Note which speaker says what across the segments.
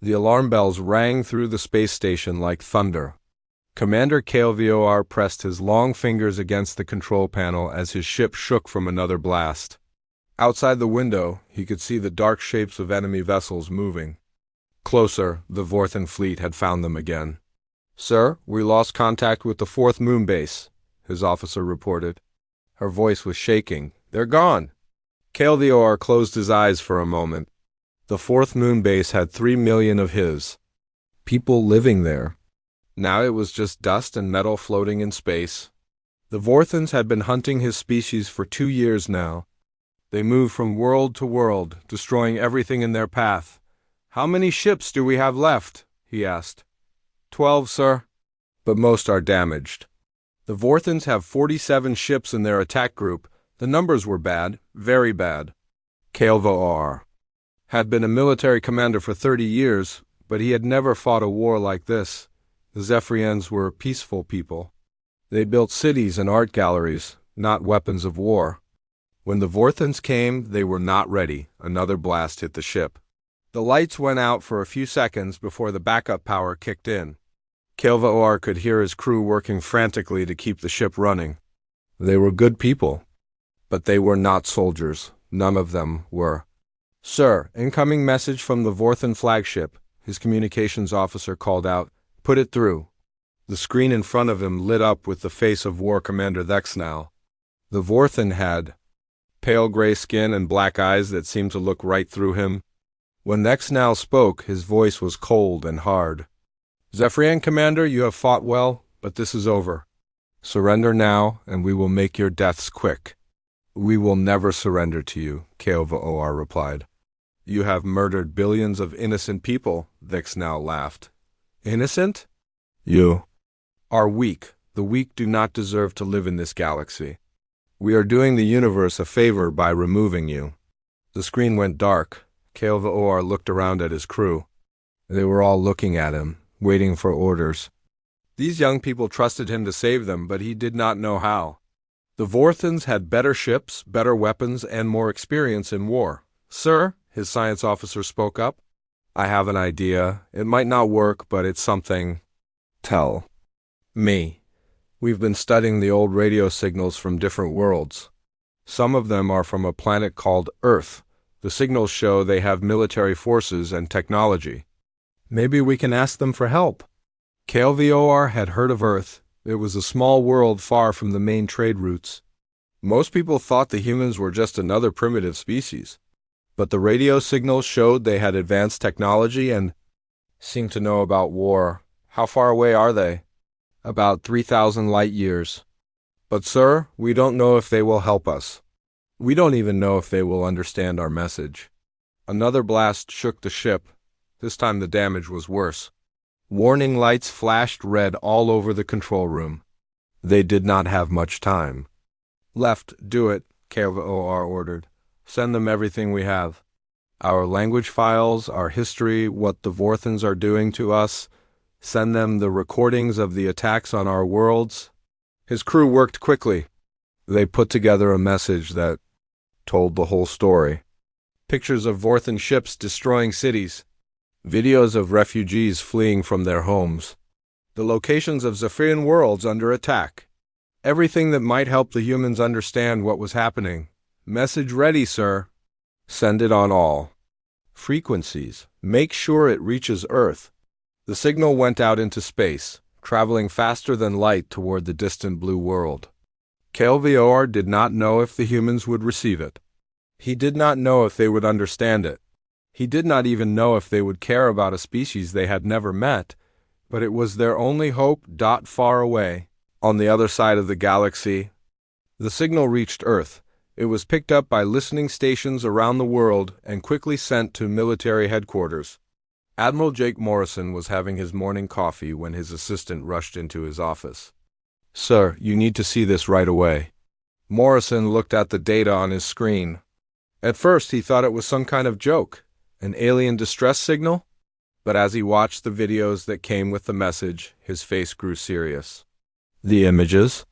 Speaker 1: The alarm bells rang through the space station like thunder. Commander KLVOR pressed his long fingers against the control panel as his ship shook from another blast. Outside the window, he could see the dark shapes of enemy vessels moving. Closer, the Vorthen fleet had found them again. "Sir, we lost contact with the 4th moon base," his officer reported. Her voice was shaking. "They're gone." KLVOR closed his eyes for a moment. The 4th moon base had 3 million of his people living there. Now it was just dust and metal floating in space. The Vorthens had been hunting his species for 2 years now. They moved from world to world, destroying everything in their path. "How many ships do we have left?" he asked. 12, sir. But most are damaged. The Vorthens have 47 ships in their attack group. The numbers were bad, very bad. KLVOR had been a military commander for 30 years, but he had never fought a war like this. The Zephyrians were peaceful people. They built cities and art galleries, not weapons of war. When the Vorthens came, they were not ready. Another blast hit the ship. The lights went out for a few seconds before the backup power kicked in. KLVOR could hear his crew working frantically to keep the ship running. They were good people, but they were not soldiers. None of them were. "Sir, incoming message from the Vorthen flagship," his communications officer called out. "Put it through." The screen in front of him lit up with the face of War Commander Thexnal. The Vorthen had pale gray skin and black eyes that seemed to look right through him. When Thexnal spoke, his voice was cold and hard. "Zephyrian Commander, you have fought well, but this is over. Surrender now, and we will make your deaths quick." "We will never surrender to you," KLVOR replied. "You have murdered billions of innocent people," Thexnal laughed. "Innocent? You are weak. The weak do not deserve to live in this galaxy. We are doing the universe a favor by removing you." The screen went dark. KLVOR looked around at his crew. They were all looking at him, waiting for orders. These young people trusted him to save them, but he did not know how. The Vorthens had better ships, better weapons, and more experience in war. "Sir," his science officer spoke up, "I have an idea. It might not work, but it's something. Tell me. We've been studying the old radio signals from different worlds. Some of them are from a planet called Earth. The signals show they have military forces and technology. Maybe we can ask them for help." KLVOR had heard of Earth. It was a small world far from the main trade routes. Most people thought the humans were just another primitive species. But the radio signals showed they had advanced technology and seemed to know about war. "How far away are they?" "About 3,000 light years. But sir, we don't know if they will help us. We don't even know if they will understand our message." Another blast shook the ship. This time the damage was worse. Warning lights flashed red all over the control room. They did not have much time. "Left, do it," KLVOR ordered. "Send them everything we have. Our language files, our history, what the Vorthens are doing to us. Send them the recordings of the attacks on our worlds." His crew worked quickly. They put together a message that told the whole story. Pictures of Vorthen ships destroying cities. Videos of refugees fleeing from their homes. The locations of Zephyrian worlds under attack. Everything that might help the humans understand what was happening. "Message ready, sir." "Send it on all frequencies. Make sure it reaches Earth." The signal went out into space, traveling faster than light toward the distant blue world. KLVOR did not know if the humans would receive it. He did not know if they would understand it. He did not even know if they would care about a species they had never met, but it was their only hope. Far away, on the other side of the galaxy. The signal reached Earth. It was picked up by listening stations around the world and quickly sent to military headquarters. Admiral Jake Morrison was having his morning coffee when his assistant rushed into his office. "Sir, you need to see this right away." Morrison looked at the data on his screen. At first he thought it was some kind of joke, an alien distress signal, but as he watched the videos that came with the message, his face grew serious. The images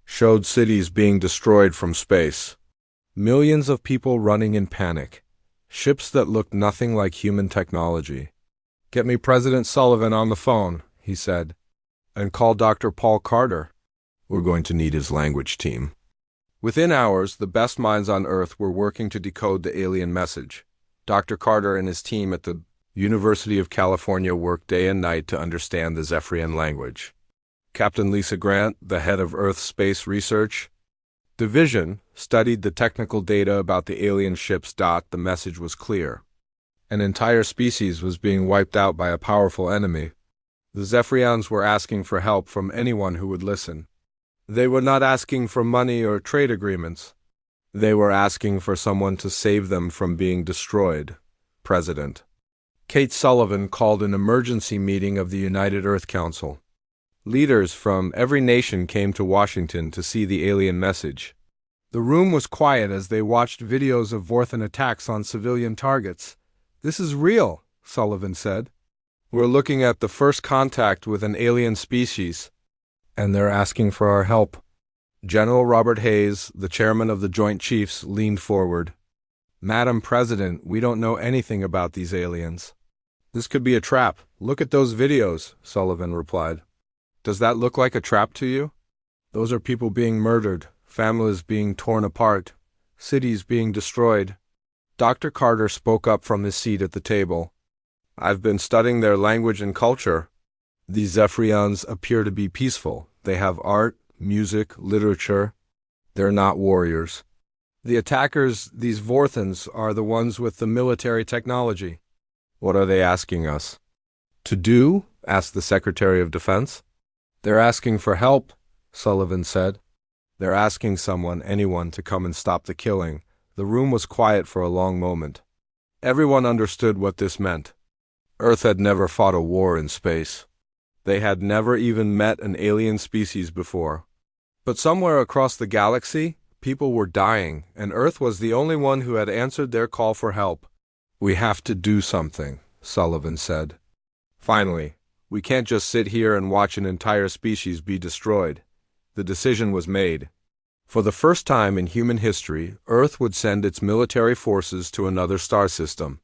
Speaker 1: showed cities being destroyed from space, millions of people running in panic, ships that looked nothing like human technology. Get me President Sullivan on the phone, he said, and call Dr. Paul Carter. We're going to need his language team. Within hours, the best minds on Earth were working to decode the alien message. Dr. Carter and his team at the University of California worked day and night to understand the Zephyrian language. Captain Lisa Grant, the head of Earth Space Research Division, studied the technical data about the alien ships. The message was clear. An entire species was being wiped out by a powerful enemy. The Zephyrians were asking for help from anyone who would listen. They were not asking for money or trade agreements. They were asking for someone to save them from being destroyed. President Kate Sullivan called an emergency meeting of the United Earth Council. Leaders from every nation came to Washington to see the alien message. The room was quiet as they watched videos of Vorthan attacks on civilian targets. "This is real," Sullivan said. "We're looking at the first contact with an alien species, and they're asking for our help." General Robert Hayes, the chairman of the Joint Chiefs, leaned forward. "Madam President, we don't know anything about these aliens." "This could be a trap. Look at those videos," Sullivan replied. "Does that look like a trap to you? Those are people being murdered, families being torn apart, cities being destroyed." Dr. Carter spoke up from his seat at the table. "I've been studying their language and culture. These Zephyrians appear to be peaceful. They have art, music, literature. They're not warriors. The attackers, these Vorthans, are the ones with the military technology." "What are they asking us to do?" asked the Secretary of Defense. "They're asking for help," Sullivan said. "They're asking someone, anyone, to come and stop the killing." The room was quiet for a long moment. Everyone understood what this meant. Earth had never fought a war in space. They had never even met an alien species before. But somewhere across the galaxy, people were dying, and Earth was the only one who had answered their call for help. "We have to do something," Sullivan said. "Finally, we can't just sit here and watch an entire species be destroyed." The decision was made. For the first time in human history, Earth would send its military forces to another star system.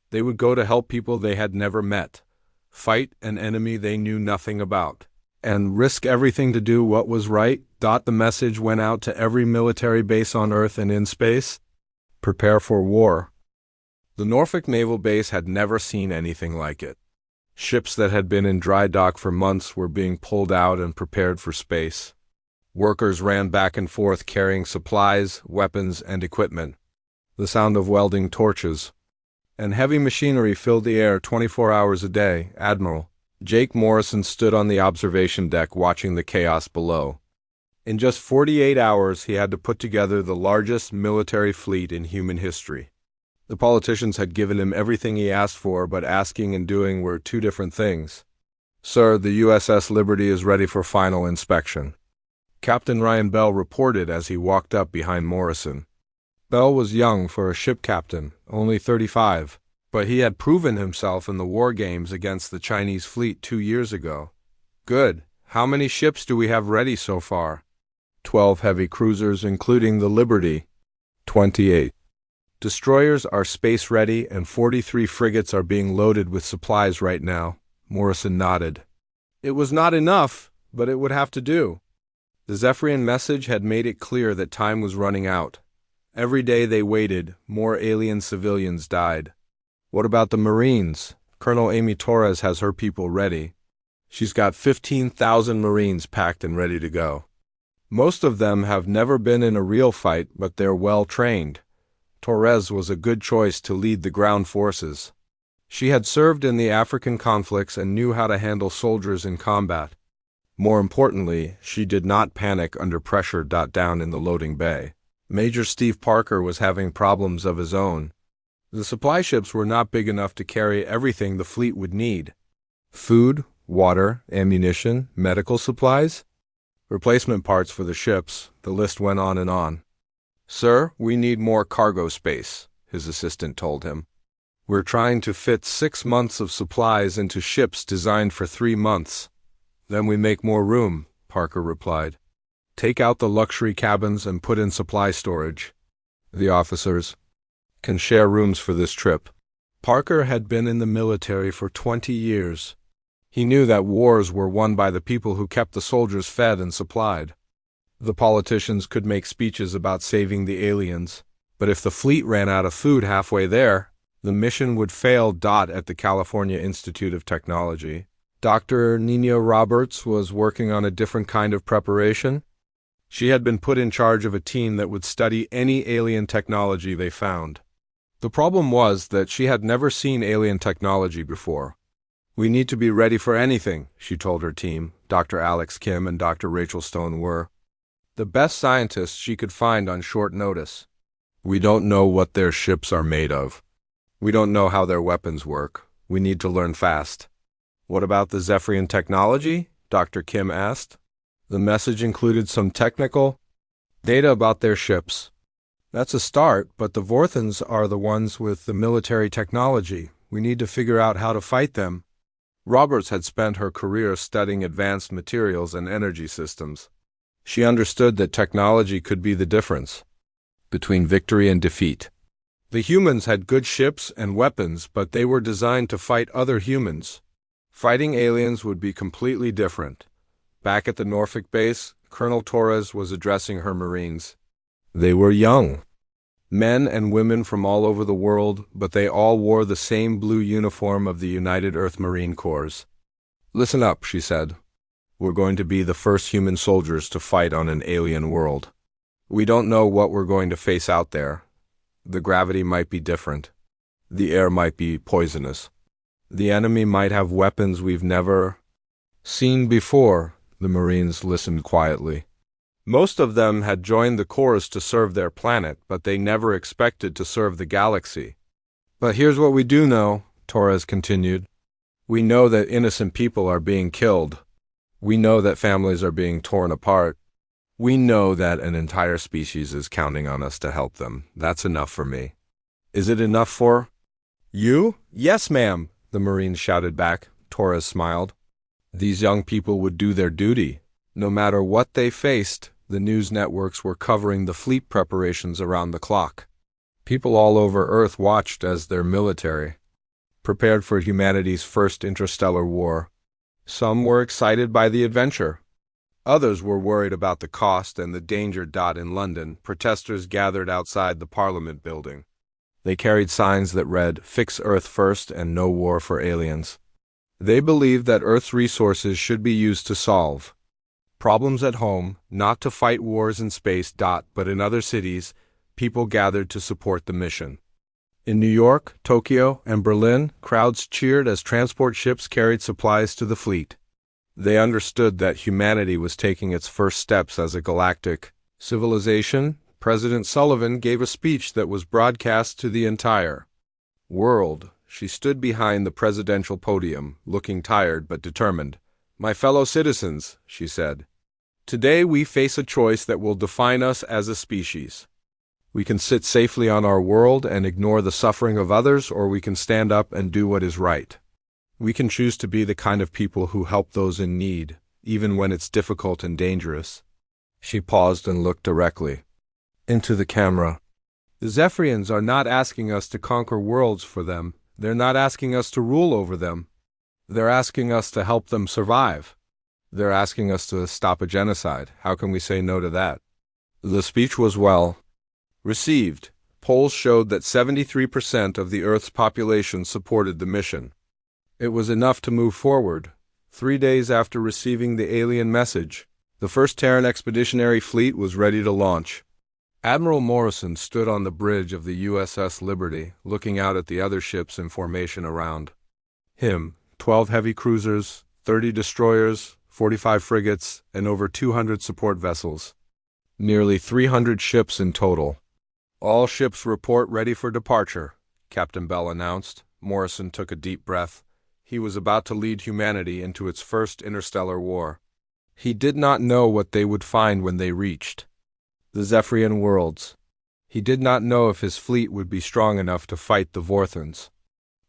Speaker 1: They would go to help people they had never met, fight an enemy they knew nothing about, and risk everything to do what was right. The message went out to every military base on Earth and in space: prepare for war. The Norfolk Naval Base had never seen anything like it. Ships that had been in dry dock for months were being pulled out and prepared for space. Workers ran back and forth carrying supplies, weapons, and equipment. The sound of welding torches and heavy machinery filled the air 24 hours a day. Admiral Jake Morrison stood on the observation deck watching the chaos below. In just 48 hours, he had to put together the largest military fleet in human history. The politicians had given him everything he asked for, but asking and doing were two different things. "Sir, the USS Liberty is ready for final inspection," Captain Ryan Bell reported as he walked up behind Morrison. Bell was young for a ship captain, only 35, but he had proven himself in the war games against the Chinese fleet 2 years ago. "Good. How many ships do we have ready so far?" 12 heavy cruisers, including the Liberty. 28. Destroyers are space-ready, and 43 frigates are being loaded with supplies right now. Morrison nodded. It was not enough, but it would have to do. The Zephyrian message had made it clear that time was running out. Every day they waited, more alien civilians died. "What about the Marines? Colonel Amy Torres has her people ready. She's got 15,000 Marines packed and ready to go. Most of them have never been in a real fight, but they're well trained. Torres was a good choice to lead the ground forces. She had served in the African conflicts and knew how to handle soldiers in combat. More importantly, she did not panic under pressure. Down in the loading bay, Major Steve Parker was having problems of his own. The supply ships were not big enough to carry everything the fleet would need. Food, water, ammunition, medical supplies, replacement parts for the ships. The list went on and on. "Sir, we need more cargo space," his assistant told him. "We're trying to fit 6 months of supplies into ships designed for 3 months. Then we make more room," Parker replied. "Take out the luxury cabins and put in supply storage. The officers can share rooms for this trip." Parker had been in the military for 20 years. He knew that wars were won by the people who kept the soldiers fed and supplied. The politicians could make speeches about saving the aliens, but if the fleet ran out of food halfway there, the mission would fail. At the California Institute of Technology, Dr. Nina Roberts was working on a different kind of preparation. She had been put in charge of a team that would study any alien technology they found. The problem was that she had never seen alien technology before. "We need to be ready for anything," she told her team. Dr. Alex Kim and Dr. Rachel Stone were the best scientists she could find on short notice. "We don't know what their ships are made of. We don't know how their weapons work. We need to learn fast." "What about the Zephyrian technology?" Dr. Kim asked. The message included some technical data about their ships. "That's a start, but the Vorthons are the ones with the military technology. We need to figure out how to fight them." Roberts had spent her career studying advanced materials and energy systems. She understood that technology could be the difference between victory and defeat. The humans had good ships and weapons, but they were designed to fight other humans. Fighting aliens would be completely different. Back at the Norfolk base, Colonel Torres was addressing her Marines. They were young, men and women from all over the world, but they all wore the same blue uniform of the United Earth Marine Corps. "Listen up," she said. "We're going to be the first human soldiers to fight on an alien world. We don't know what we're going to face out there. The gravity might be different. The air might be poisonous. The enemy might have weapons we've never seen before." The Marines listened quietly. Most of them had joined the Corps to serve their planet, but they never expected to serve the galaxy. "But here's what we do know," Torres continued. "We know that innocent people are being killed. We know that families are being torn apart. We know that an entire species is counting on us to help them. That's enough for me." "Is it enough for you?" "Yes, ma'am," the Marines shouted back. Torres smiled. These young people would do their duty. No matter what they faced, the news networks were covering the fleet preparations around the clock. People all over Earth watched as their military prepared for humanity's first interstellar war. Some were excited by the adventure. Others were worried about the cost and the danger. In London, protesters gathered outside the Parliament building. They carried signs that read, "Fix Earth first and no war for aliens." They believed that Earth's resources should be used to solve problems at home, not to fight wars in space. But in other cities, people gathered to support the mission. In New York, Tokyo, and Berlin, crowds cheered as transport ships carried supplies to the fleet. They understood that humanity was taking its first steps as a galactic civilization. President Sullivan gave a speech that was broadcast to the entire world. She stood behind the presidential podium, looking tired but determined. "My fellow citizens," she said, "today we face a choice that will define us as a species. We can sit safely on our world and ignore the suffering of others, or we can stand up and do what is right. We can choose to be the kind of people who help those in need, even when it's difficult and dangerous." She paused and looked directly into the camera. "The Zephyrians are not asking us to conquer worlds for them. They're not asking us to rule over them. They're asking us to help them survive. They're asking us to stop a genocide. How can we say no to that?" The speech was well received. Polls showed that 73% of the Earth's population supported the mission. It was enough to move forward. 3 days after receiving the alien message, the first Terran expeditionary fleet was ready to launch. Admiral Morrison stood on the bridge of the USS Liberty, looking out at the other ships in formation around him. 12 heavy cruisers, 30 destroyers, 45 frigates, and over 200 support vessels. Nearly 300 ships in total. "All ships report ready for departure," Captain Bell announced. Morrison took a deep breath. He was about to lead humanity into its first interstellar war. He did not know what they would find when they reached the Zephyrian worlds. He did not know if his fleet would be strong enough to fight the Vorthons.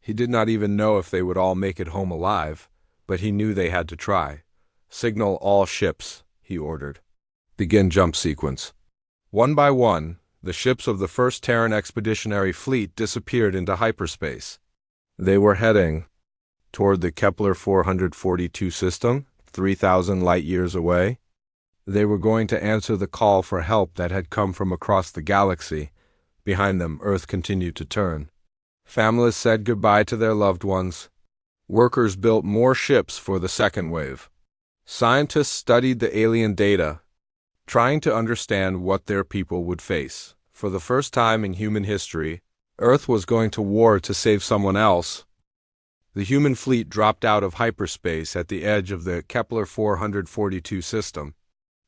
Speaker 1: He did not even know if they would all make it home alive, but he knew they had to try. "Signal all ships," he ordered. "Begin jump sequence." One by one, the ships of the first Terran expeditionary fleet disappeared into hyperspace. They were heading toward the Kepler 442 system, 3,000 light-years away. They were going to answer the call for help that had come from across the galaxy. Behind them, Earth continued to turn. Families said goodbye to their loved ones. Workers built more ships for the second wave. Scientists studied the alien data, trying to understand what their people would face. For the first time in human history, Earth was going to war to save someone else. The human fleet dropped out of hyperspace at the edge of the Kepler 442 system.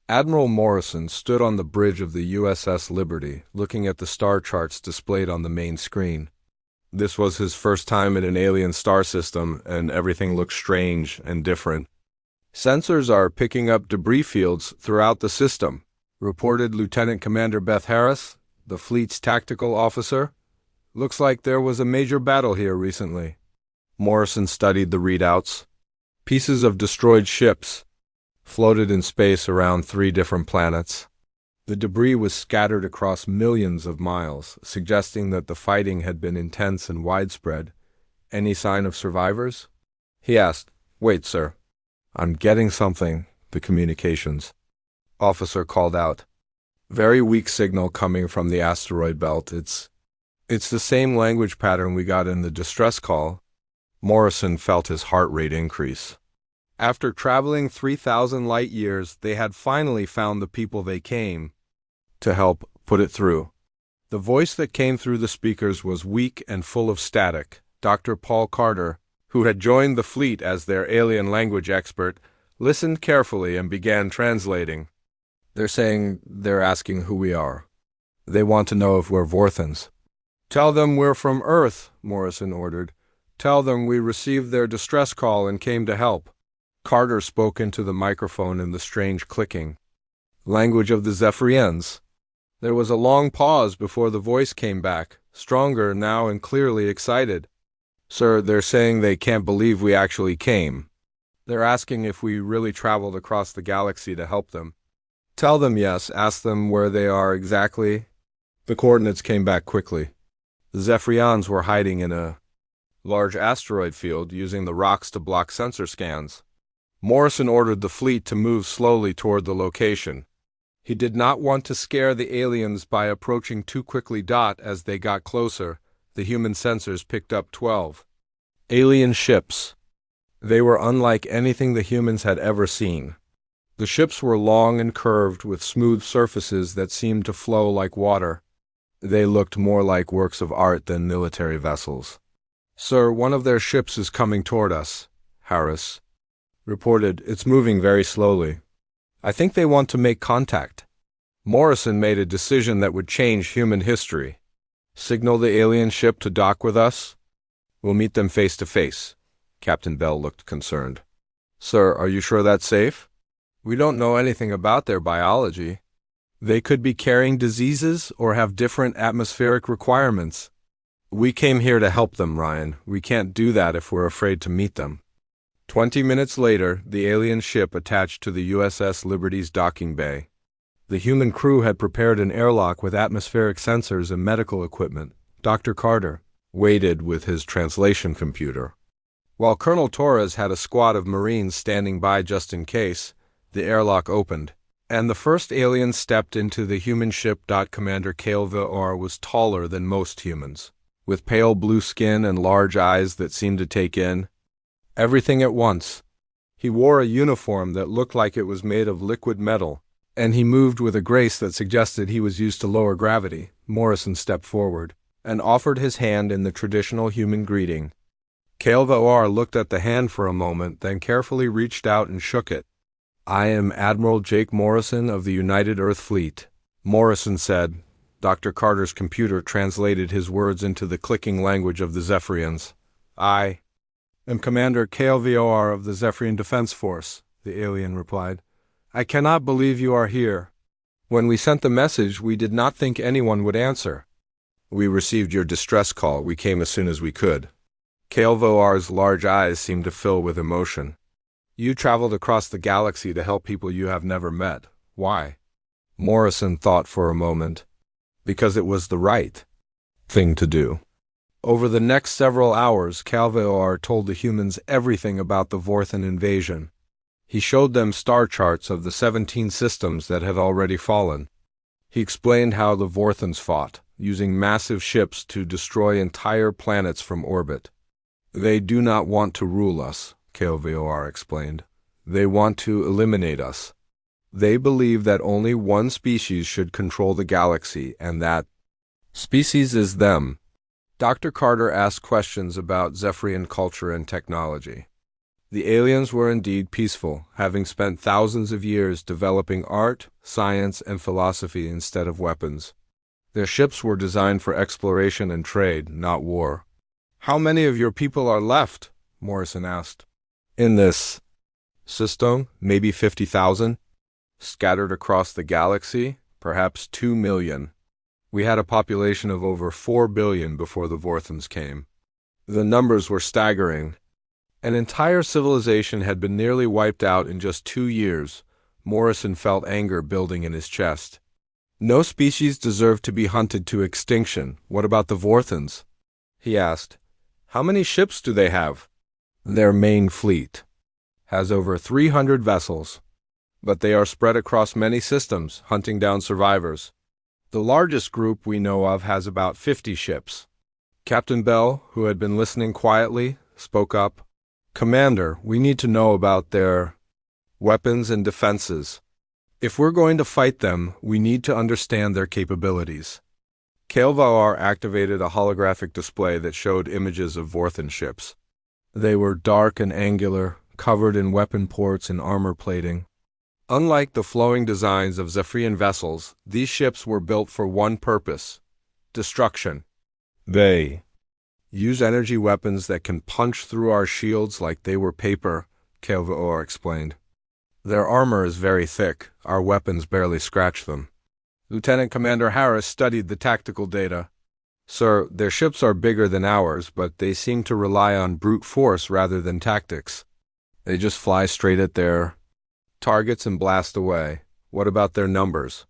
Speaker 1: Admiral Morrison stood on the bridge of the USS Liberty, looking at the star charts displayed on the main screen. This was his first time in an alien star system, and everything looked strange and different. "Sensors are picking up debris fields throughout the system," reported Lieutenant Commander Beth Harris, the fleet's tactical officer. "Looks like there was a major battle here recently." Morrison studied the readouts. Pieces of destroyed ships floated in space around 3 different planets. The debris was scattered across millions of miles, suggesting that the fighting had been intense and widespread. "Any sign of survivors?" he asked. "Wait, sir. I'm getting something," the communications officer called out. "Very weak signal coming from the asteroid belt. It's the same language pattern we got in the distress call." Morrison felt his heart rate increase. After traveling 3,000 light-years, they had finally found the people they came to help put it through. The voice that came through the speakers was weak and full of static. Dr. Paul Carter, who had joined the fleet as their alien language expert, listened carefully and began translating. They're asking who we are. They want to know if we're Vorthans." "Tell them we're from Earth," Morrison ordered. "Tell them we received their distress call and came to help." Carter spoke into the microphone in the strange clicking language of the Zephyrians. There was a long pause before the voice came back, stronger now and clearly excited. "Sir, they're saying they can't believe we actually came. They're asking if we really traveled across the galaxy to help them." "Tell them yes. Ask them where they are exactly." The coordinates came back quickly. The Zephyrians were hiding in a large asteroid field, using the rocks to block sensor scans. Morrison ordered the fleet to move slowly toward the location. He did not want to scare the aliens by approaching too quickly. As they got closer, the human sensors picked up 12 alien ships. They were unlike anything the humans had ever seen. The ships were long and curved, with smooth surfaces that seemed to flow like water. They looked more like works of art than military vessels. "Sir, one of their ships is coming toward us," Harris reported. "It's moving very slowly. I think they want to make contact." Morrison made a decision that would change human history. "Signal the alien ship to dock with us. We'll meet them face to face." Captain Bell looked concerned. "Sir, are you sure that's safe? We don't know anything about their biology. They could be carrying diseases or have different atmospheric requirements. We came here to help them, Ryan. We can't do that if we're afraid to meet them." 20 minutes later, the alien ship attached to the USS Liberty's docking bay. The human crew had prepared an airlock with atmospheric sensors and medical equipment. Dr. Carter waited with his translation computer, while Colonel Torres had a squad of Marines standing by just in case. The airlock opened, and the first alien stepped into the human ship. Commander Calva was taller than most humans, with pale blue skin and large eyes that seemed to take in everything at once. He wore a uniform that looked like it was made of liquid metal, and he moved with a grace that suggested he was used to lower gravity. Morrison stepped forward and offered his hand in the traditional human greeting. Calva looked at the hand for a moment, then carefully reached out and shook it. "I am Admiral Jake Morrison of the United Earth Fleet," Morrison said. Dr. Carter's computer translated his words into the clicking language of the Zephyrians. "I am Commander KLVOR of the Zephyrian Defense Force," the alien replied. "I cannot believe you are here. When we sent the message, we did not think anyone would answer. We received your distress call. We came as soon as we could." KLVOR's large eyes seemed to fill with emotion. "You traveled across the galaxy to help people you have never met. Why?" Morrison thought for a moment. "Because it was the right thing to do." Over the next several hours, Calveor told the humans everything about the Vorthan invasion. He showed them star charts of the 17 systems that had already fallen. He explained how the Vorthans fought, using massive ships to destroy entire planets from orbit. They do not want to rule us, Calveor explained. They want to eliminate us. They believe that only one species should control the galaxy, and that species is them. Dr. Carter asked questions about Zephyrian culture and technology. The aliens were indeed peaceful, having spent thousands of years developing art, science, and philosophy instead of weapons. Their ships were designed for exploration and trade, not war. "How many of your people are left?" Morrison asked. "In this system, maybe 50,000. Scattered across the galaxy, perhaps 2 million. We had a population of over 4 billion before the Vorthans came. The numbers were staggering. An entire civilization had been nearly wiped out in just 2 years. Morrison felt anger building in his chest. No species deserved to be hunted to extinction. What about the Vorthans? He asked. How many ships do they have? Their main fleet has over 300 vessels, but they are spread across many systems, hunting down survivors. The largest group we know of has about 50 ships. Captain Bell, who had been listening quietly, spoke up. Commander, we need to know about their weapons and defenses. If we're going to fight them, we need to understand their capabilities. Calveor activated a holographic display that showed images of Vorthan ships. They were dark and angular, covered in weapon ports and armor plating. Unlike the flowing designs of Zephyrian vessels, these ships were built for one purpose: destruction. They use energy weapons that can punch through our shields like they were paper, Calveor explained. Their armor is very thick, our weapons barely scratch them. Lieutenant Commander Harris studied the tactical data. Sir, their ships are bigger than ours, but they seem to rely on brute force rather than tactics. They just fly straight at their targets and blast away. What about their numbers?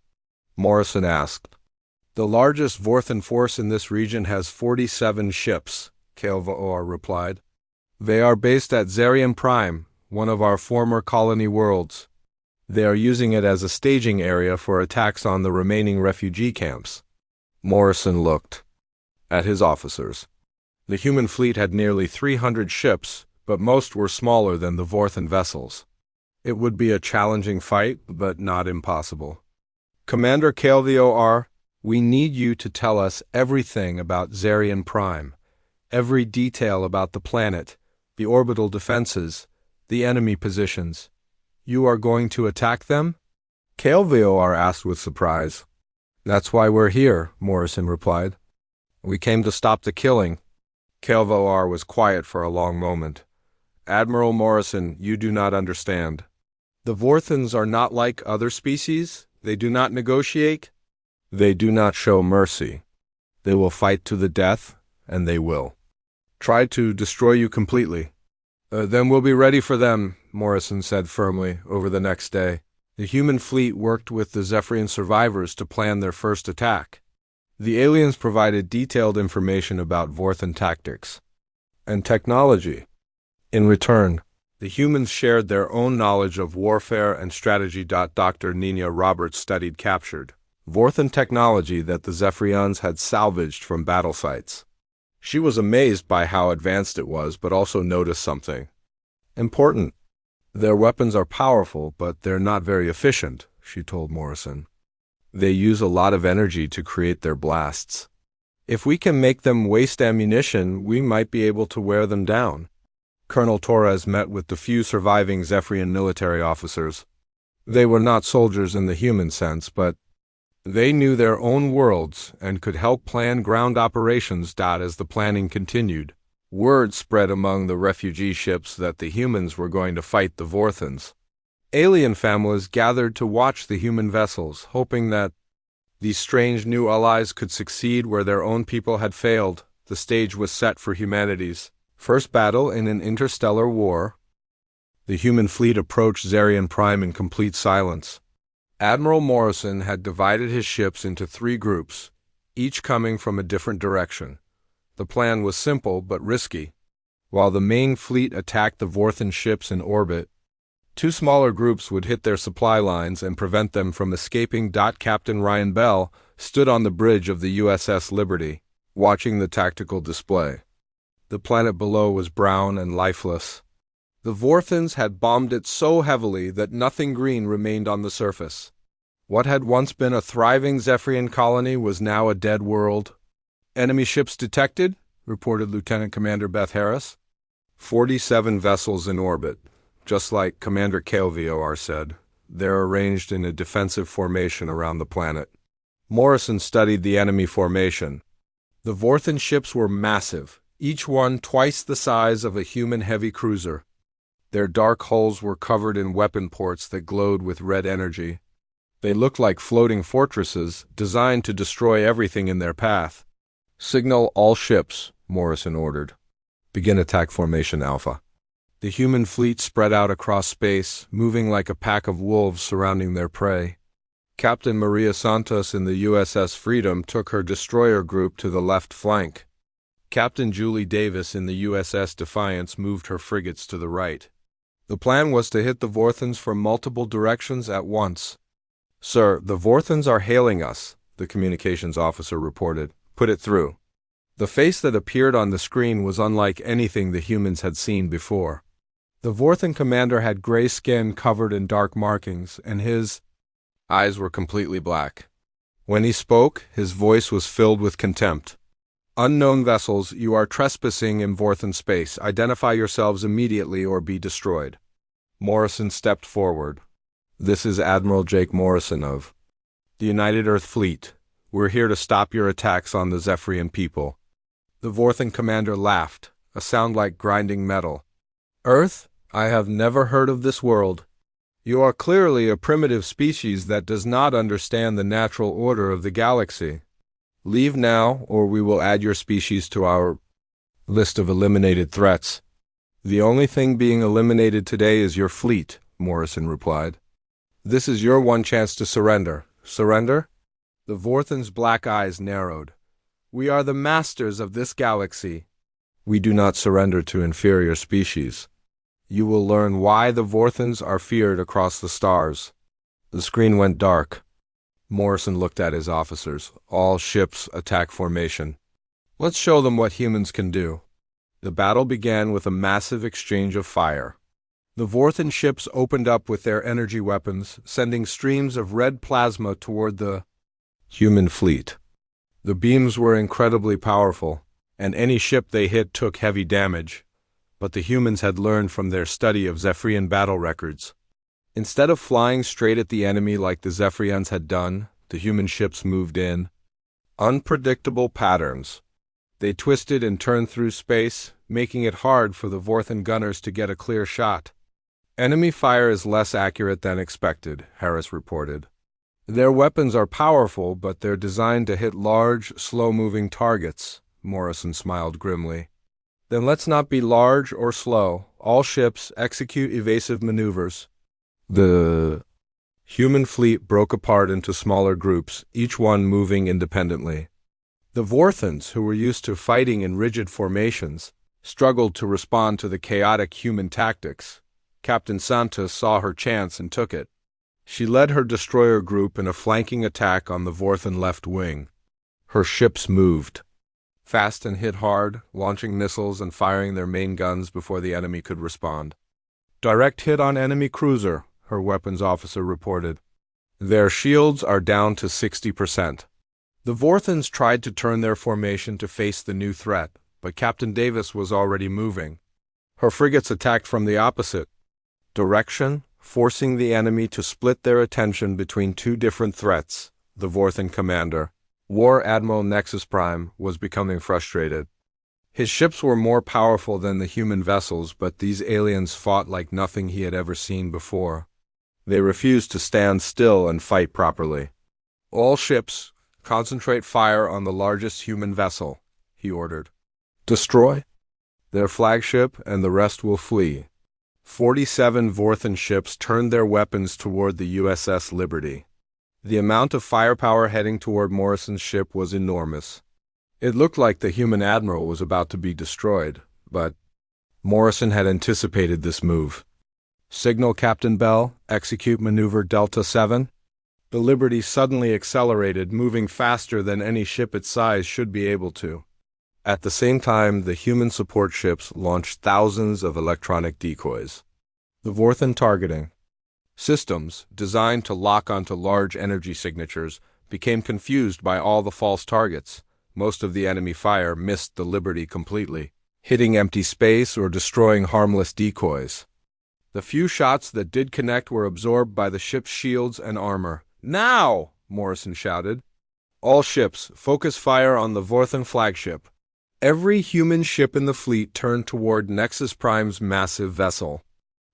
Speaker 1: Morrison asked. The largest Vorthan force in this region has 47 ships, Calveor replied. They are based at Zarian Prime, one of our former colony worlds. They are using it as a staging area for attacks on the remaining refugee camps. Morrison looked at his officers. The human fleet had nearly 300 ships, but most were smaller than the Vorthan vessels. It would be a challenging fight, but not impossible. Commander Calveor, we need you to tell us everything about Zarian Prime, every detail about the planet, the orbital defenses, the enemy positions. You are going to attack them? Calveor asked with surprise. That's why we're here, Morrison replied. We came to stop the killing. Calveor was quiet for a long moment. Admiral Morrison, you do not understand. The Vorthans are not like other species. They do not negotiate. They do not show mercy. They will fight to the death, and they will try to destroy you completely. Then we'll be ready for them, Morrison said firmly over the next day. The human fleet worked with the Zephyrian survivors to plan their first attack. The aliens provided detailed information about Vorthan tactics and technology. In return, the humans shared their own knowledge of warfare and strategy. Dr. Nina Roberts studied captured Vorthan technology that the Zephyrians had salvaged from battle sites. She was amazed by how advanced it was, but also noticed something important. Their weapons are powerful, but they're not very efficient, she told Morrison. They use a lot of energy to create their blasts. If we can make them waste ammunition, we might be able to wear them down. Colonel Torres met with the few surviving Zephyrian military officers. They were not soldiers in the human sense, but they knew their own worlds and could help plan ground operations. As the planning continued, word spread among the refugee ships that the humans were going to fight the Vorthans. Alien families gathered to watch the human vessels, hoping that these strange new allies could succeed where their own people had failed. The stage was set for humanity's first battle in an interstellar war. The human fleet approached Zarian Prime in complete silence. Admiral Morrison had divided his ships into 3 groups, each coming from a different direction. The plan was simple but risky. While the main fleet attacked the Vorthan ships in orbit, two smaller groups would hit their supply lines and prevent them from escaping. Captain Ryan Bell stood on the bridge of the USS Liberty, watching the tactical display. The planet below was brown and lifeless. The Vorthans had bombed it so heavily that nothing green remained on the surface. What had once been a thriving Zephyrian colony was now a dead world. "Enemy ships detected," reported Lieutenant Commander Beth Harris. 47 vessels in orbit. Just like Commander KVOR said, they're arranged in a defensive formation around the planet. Morrison studied the enemy formation. The Vorthan ships were massive, each one twice the size of a human heavy cruiser. Their dark hulls were covered in weapon ports that glowed with red energy. They looked like floating fortresses designed to destroy everything in their path. "Signal all ships," Morrison ordered. "Begin attack formation Alpha." The human fleet spread out across space, moving like a pack of wolves surrounding their prey. Captain Maria Santos in the USS Freedom took her destroyer group to the left flank. Captain Julie Davis in the USS Defiance moved her frigates to the right. The plan was to hit the Vorthans from multiple directions at once. "Sir, the Vorthans are hailing us," the communications officer reported. "Put it through." The face that appeared on the screen was unlike anything the humans had seen before. The Vorthan commander had gray skin covered in dark markings, and his eyes were completely black. When he spoke, his voice was filled with contempt. "Unknown vessels, you are trespassing in Vorthan space. Identify yourselves immediately or be destroyed." Morrison stepped forward. "This is Admiral Jake Morrison of the United Earth Fleet. We're here to stop your attacks on the Zephyrian people." The Vorthan commander laughed, a sound like grinding metal. "Earth? I have never heard of this world. You are clearly a primitive species that does not understand the natural order of the galaxy. Leave now, or we will add your species to our list of eliminated threats." "The only thing being eliminated today is your fleet," Morrison replied. "This is your one chance to surrender." "Surrender?" The Vorthan's black eyes narrowed. "We are the masters of this galaxy. We do not surrender to inferior species. You will learn why the Vorthans are feared across the stars." The screen went dark. Morrison looked at his officers. "All ships attack formation. Let's show them what humans can do." The battle began with a massive exchange of fire. The Vorthan ships opened up with their energy weapons, sending streams of red plasma toward the human fleet. The beams were incredibly powerful, and any ship they hit took heavy damage. But the humans had learned from their study of Zephyrian battle records. Instead of flying straight at the enemy like the Zephyrians had done, the human ships moved in unpredictable patterns. They twisted and turned through space, making it hard for the Vorthan gunners to get a clear shot. "Enemy fire is less accurate than expected," Harris reported. "Their weapons are powerful, but they're designed to hit large, slow-moving targets," Morrison smiled grimly. "Then let's not be large or slow. All ships execute evasive maneuvers." The human fleet broke apart into smaller groups, each one moving independently. The Vorthans, who were used to fighting in rigid formations, struggled to respond to the chaotic human tactics. Captain Santos saw her chance and took it. She led her destroyer group in a flanking attack on the Vorthan left wing. Her ships moved fast and hit hard, launching missiles and firing their main guns before the enemy could respond. "Direct hit on enemy cruiser," her weapons officer reported. "Their shields are down to 60%. The Vorthans tried to turn their formation to face the new threat, but Captain Davis was already moving. Her frigates attacked from the opposite direction, forcing the enemy to split their attention between two different threats. The Vorthan commander, War Admiral Nexus Prime, was becoming frustrated. His ships were more powerful than the human vessels, but these aliens fought like nothing he had ever seen before. They refused to stand still and fight properly. "All ships, concentrate fire on the largest human vessel," he ordered. "Destroy their flagship and the rest will flee." 47 Vorthan ships turned their weapons toward the USS Liberty. The amount of firepower heading toward Morrison's ship was enormous. It looked like the human admiral was about to be destroyed, but Morrison had anticipated this move. Signal Captain Bell, execute maneuver Delta 7. The Liberty suddenly accelerated, moving faster than any ship its size should be able to. At the same time, the human support ships launched thousands of electronic decoys. The Vorthen targeting systems, designed to lock onto large energy signatures, became confused by all the false targets. Most of the enemy fire missed the Liberty completely, hitting empty space or destroying harmless decoys. The few shots that did connect were absorbed by the ship's shields and armor. "Now!" Morrison shouted. "All ships, focus fire on the Vorthen flagship." Every human ship in the fleet turned toward Nexus Prime's massive vessel.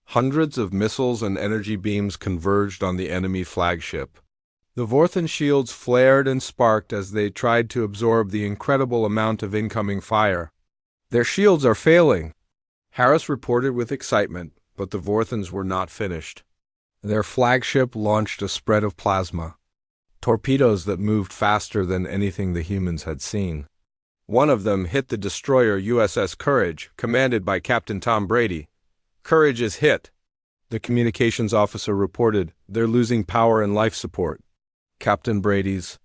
Speaker 1: Hundreds of missiles and energy beams converged on the enemy flagship. The Vorthen shields flared and sparked as they tried to absorb the incredible amount of incoming fire. "Their shields are failing," Harris reported with excitement, but the Vorthens were not finished. Their flagship launched a spread of plasma, torpedoes that moved faster than anything the humans had seen. One of them hit the destroyer USS Courage, commanded by Captain Tom Brady. "Courage is hit," the communications officer reported. "They're losing power and life support." Captain Brady's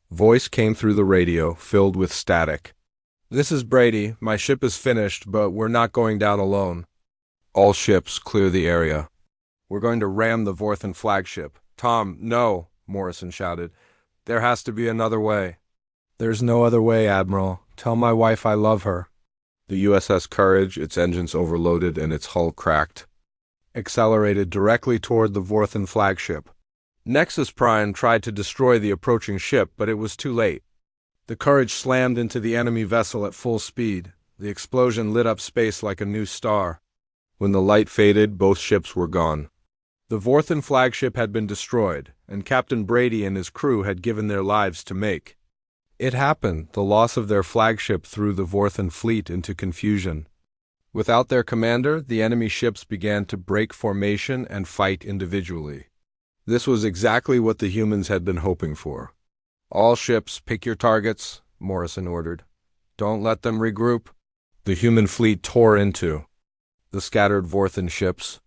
Speaker 1: voice came through the radio, filled with static. "This is Brady. My ship is finished, but we're not going down alone. All ships, clear the area. We're going to ram the Vorthen flagship." "Tom, no," Morrison shouted. "There has to be another way." "There's no other way, Admiral. Tell my wife I love her." The USS Courage, its engines overloaded and its hull cracked, accelerated directly toward the Vorthen flagship. Nexus Prime tried to destroy the approaching ship, but it was too late. The Courage slammed into the enemy vessel at full speed. The explosion lit up space like a new star. When the light faded, both ships were gone. The Vorthen flagship had been destroyed, and Captain Brady and his crew had given their lives to make it happened. The loss of their flagship threw the Vorthen fleet into confusion. Without their commander, the enemy ships began to break formation and fight individually. This was exactly what the humans had been hoping for. "All ships, pick your targets," Morrison ordered. "Don't let them regroup." The human fleet tore into the scattered Vorthen ships.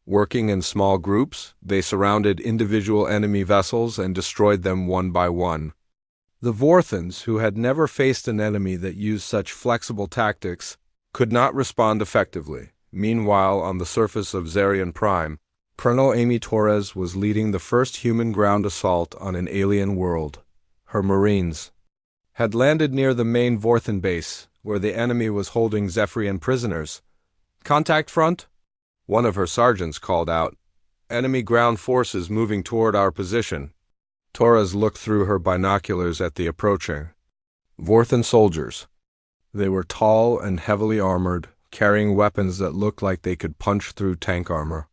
Speaker 1: Working in small groups, they surrounded individual enemy vessels and destroyed them one by one. The Vorthens, who had never faced an enemy that used such flexible tactics, could not respond effectively. Meanwhile, on the surface of Zarian Prime, Colonel Amy Torres was leading the first human ground assault on an alien world. Her Marines had landed near the main Vorthen base, where the enemy was holding Zephyrian prisoners. "Contact front?" One of her sergeants called out. "Enemy ground forces moving toward our position." Torres looked through her binoculars at the approaching Vorthen soldiers. They were tall and heavily armored, carrying weapons that looked like they could punch through tank armor.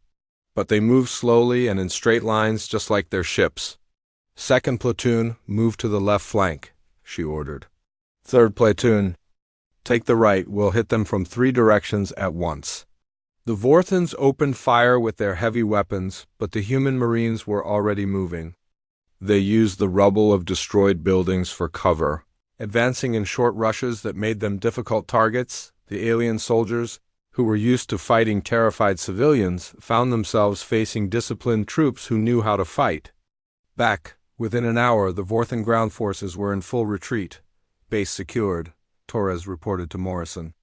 Speaker 1: But they moved slowly and in straight lines, just like their ships. "Second platoon, move to the left flank," she ordered. "Third platoon, take the right. We'll hit them from 3 directions at once." The Vorthens opened fire with their heavy weapons, but the human Marines were already moving. They used the rubble of destroyed buildings for cover, advancing in short rushes that made them difficult targets. The alien soldiers, who were used to fighting terrified civilians, found themselves facing disciplined troops who knew how to fight. Back, within an hour, the Vorthen ground forces were in full retreat. "Base secured," Torres reported to Morrison.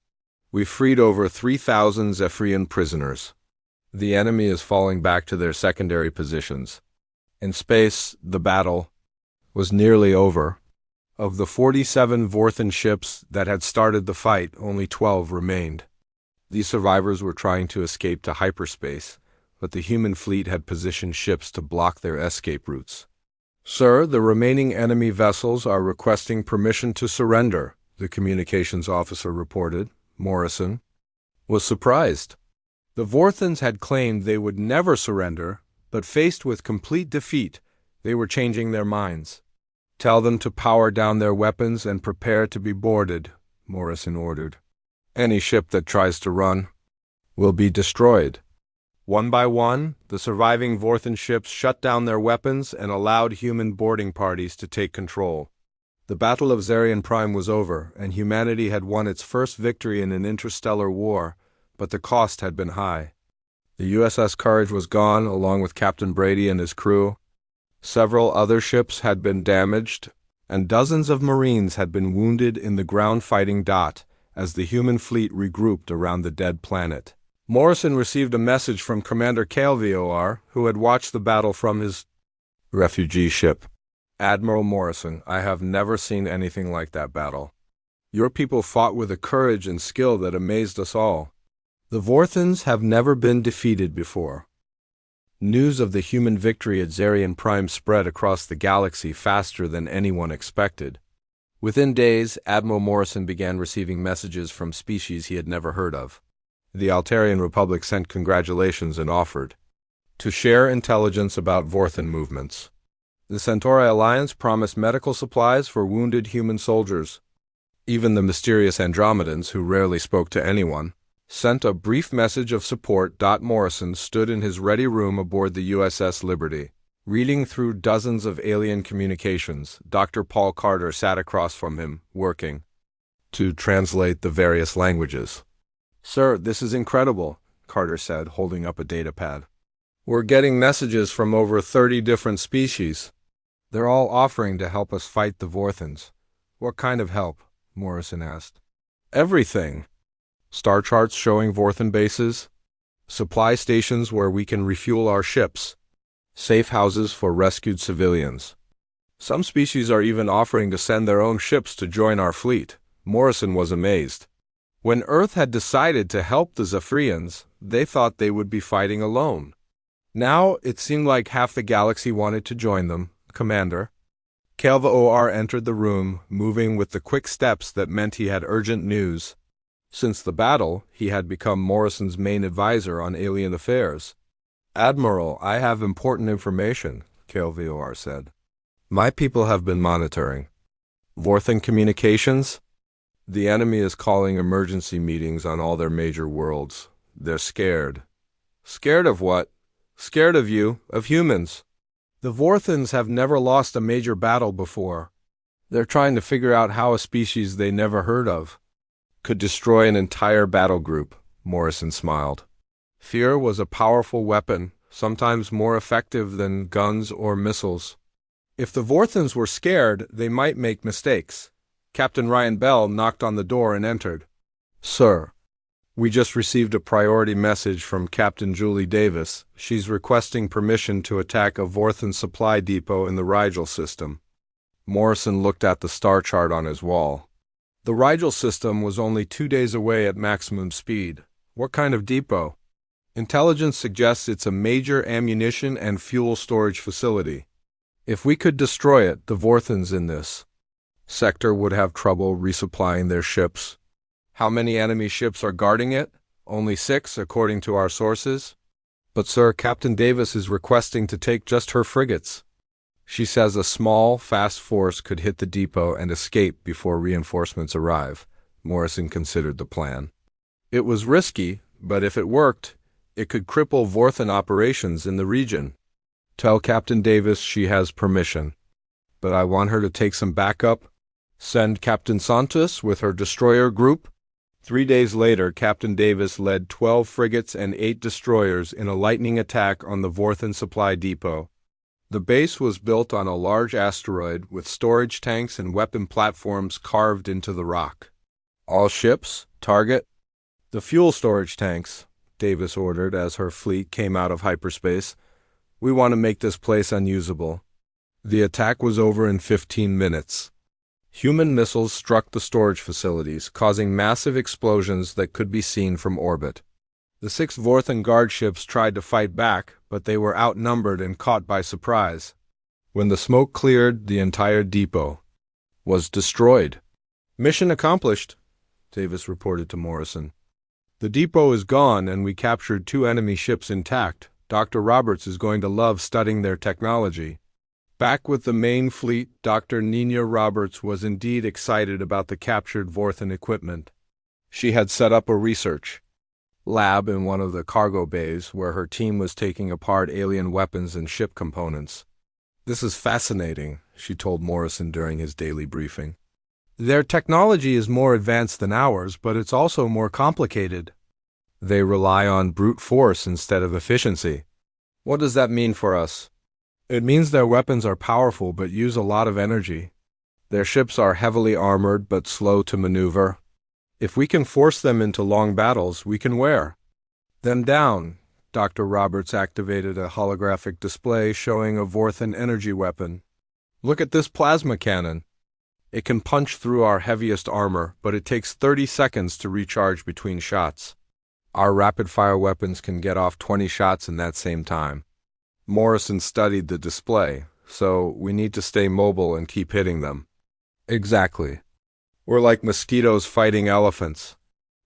Speaker 1: "We freed over 3,000 Zephyrian prisoners. The enemy is falling back to their secondary positions." In space, the battle was nearly over. Of the 47 Vorthen ships that had started the fight, only 12 remained. These survivors were trying to escape to hyperspace, but the human fleet had positioned ships to block their escape routes. "Sir, the remaining enemy vessels are requesting permission to surrender," the communications officer reported. Morrison was surprised. The Vorthens had claimed they would never surrender, but faced with complete defeat, they were changing their minds. "Tell them to power down their weapons and prepare to be boarded," Morrison ordered. "Any ship that tries to run will be destroyed." One by one, the surviving Vorthen ships shut down their weapons and allowed human boarding parties to take control. The Battle of Zarian Prime was over, and humanity had won its first victory in an interstellar war, but the cost had been high. The USS Courage was gone, along with Captain Brady and his crew. Several other ships had been damaged, and dozens of Marines had been wounded in the ground fighting as the human fleet regrouped around the dead planet. Morrison received a message from Commander KLVOR, who had watched the battle from his refugee ship. Admiral Morrison, I have never seen anything like that battle. Your people fought with a courage and skill that amazed us all. The Vorthons have never been defeated before. News of the human victory at Zarian Prime spread across the galaxy faster than anyone expected. Within days, Admiral Morrison began receiving messages from species he had never heard of. The Altarian Republic sent congratulations and offered to share intelligence about Vorthon movements. The Centauri Alliance promised medical supplies for wounded human soldiers. Even the mysterious Andromedans, who rarely spoke to anyone, sent a brief message of support. Morrison stood in his ready room aboard the USS Liberty, reading through dozens of alien communications. Dr. Paul Carter sat across from him, working to translate the various languages. Sir, this is incredible, Carter said, holding up a datapad. We're getting messages from over 30 different species. They're all offering to help us fight the Vorthons. What kind of help? Morrison asked. Everything. Star charts showing Vorthon bases, supply stations where we can refuel our ships, safe houses for rescued civilians. Some species are even offering to send their own ships to join our fleet. Morrison was amazed. When Earth had decided to help the Zephyrians, they thought they would be fighting alone. Now it seemed like half the galaxy wanted to join them. Commander. KLVOR entered the room, moving with the quick steps that meant he had urgent news. Since the battle, he had become Morrison's main advisor on alien affairs. Admiral, I have important information, KLVOR said. My people have been monitoring Vorthon communications. The enemy is calling emergency meetings on all their major worlds. They're scared. Scared of what? Scared of you, of humans. The Vorthons have never lost a major battle before. They're trying to figure out how a species they never heard of could destroy an entire battle group, Morrison smiled. Fear was a powerful weapon, sometimes more effective than guns or missiles. If the Vorthons were scared, they might make mistakes. Captain Ryan Bell knocked on the door and entered. Sir, we just received a priority message from Captain Julie Davis. She's requesting permission to attack a Vorthon supply depot in the Rigel system. Morrison looked at the star chart on his wall. The Rigel system was only 2 days away at maximum speed. What kind of depot? Intelligence suggests it's a major ammunition and fuel storage facility. If we could destroy it, the Vorthons in this sector would have trouble resupplying their ships. How many enemy ships are guarding it? Only 6, according to our sources. But sir, Captain Davis is requesting to take just her frigates. She says a small, fast force could hit the depot and escape before reinforcements arrive. Morrison considered the plan. It was risky, but if it worked, it could cripple Vorthon operations in the region. Tell Captain Davis she has permission. But I want her to take some backup. Send Captain Santos with her destroyer group. 3 days later, Captain Davis led 12 frigates and 8 destroyers in a lightning attack on the Vorthon supply depot. The base was built on a large asteroid with storage tanks and weapon platforms carved into the rock. All ships, target the fuel storage tanks, Davis ordered as her fleet came out of hyperspace. We want to make this place unusable. The attack was over in 15 minutes. Human missiles struck the storage facilities, causing massive explosions that could be seen from orbit. The 6 Vorthon guard ships tried to fight back, but they were outnumbered and caught by surprise. When the smoke cleared, the entire depot was destroyed. Mission accomplished, Davis reported to Morrison. The depot is gone, and we captured 2 enemy ships intact. Dr. Roberts is going to love studying their technology. Back with the main fleet, Dr. Nina Roberts was indeed excited about the captured Vorthon equipment. She had set up a research lab in one of the cargo bays where her team was taking apart alien weapons and ship components. This is fascinating, she told Morrison during his daily briefing. Their technology is more advanced than ours, but it's also more complicated. They rely on brute force instead of efficiency. What does that mean for us? It means their weapons are powerful but use a lot of energy. Their ships are heavily armored but slow to maneuver. If we can force them into long battles, we can wear them down. Dr. Roberts activated a holographic display showing a Vorthan energy weapon. Look at this plasma cannon. It can punch through our heaviest armor, but it takes 30 seconds to recharge between shots. Our rapid-fire weapons can get off 20 shots in that same time. Morrison studied the display, so we need to stay mobile and keep hitting them. Exactly. We're like mosquitoes fighting elephants.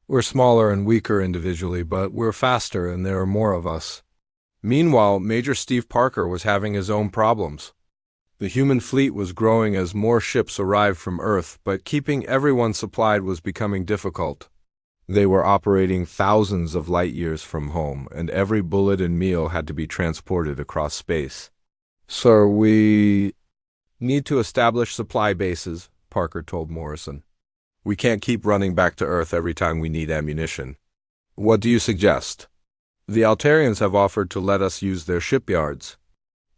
Speaker 1: We're smaller and weaker individually, but we're faster and there are more of us. Meanwhile, Major Steve Parker was having his own problems. The human fleet was growing as more ships arrived from Earth, but keeping everyone supplied was becoming difficult. They were operating thousands of light years from home, and every bullet and meal had to be transported across space. Sir, we need to establish supply bases, Parker told Morrison. We can't keep running back to Earth every time we need ammunition. What do you suggest? The Altarians have offered to let us use their shipyards.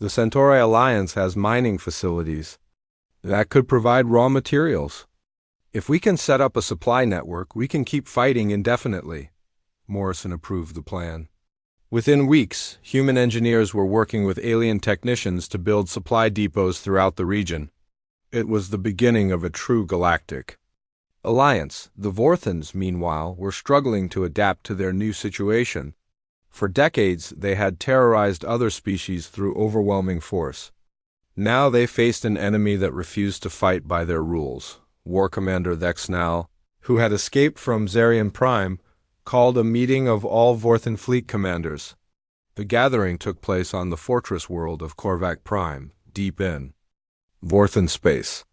Speaker 1: The Centauri Alliance has mining facilities. That could provide raw materials. If we can set up a supply network, we can keep fighting indefinitely. Morrison approved the plan. Within weeks, human engineers were working with alien technicians to build supply depots throughout the region. It was the beginning of a true galactic alliance. The Vorthans, meanwhile, were struggling to adapt to their new situation. For decades, they had terrorized other species through overwhelming force. Now they faced an enemy that refused to fight by their rules. War Commander Thexnal, who had escaped from Zarian Prime, called a meeting of all Vorthan fleet commanders. The gathering took place on the fortress world of Korvac Prime, deep in Vorthan space.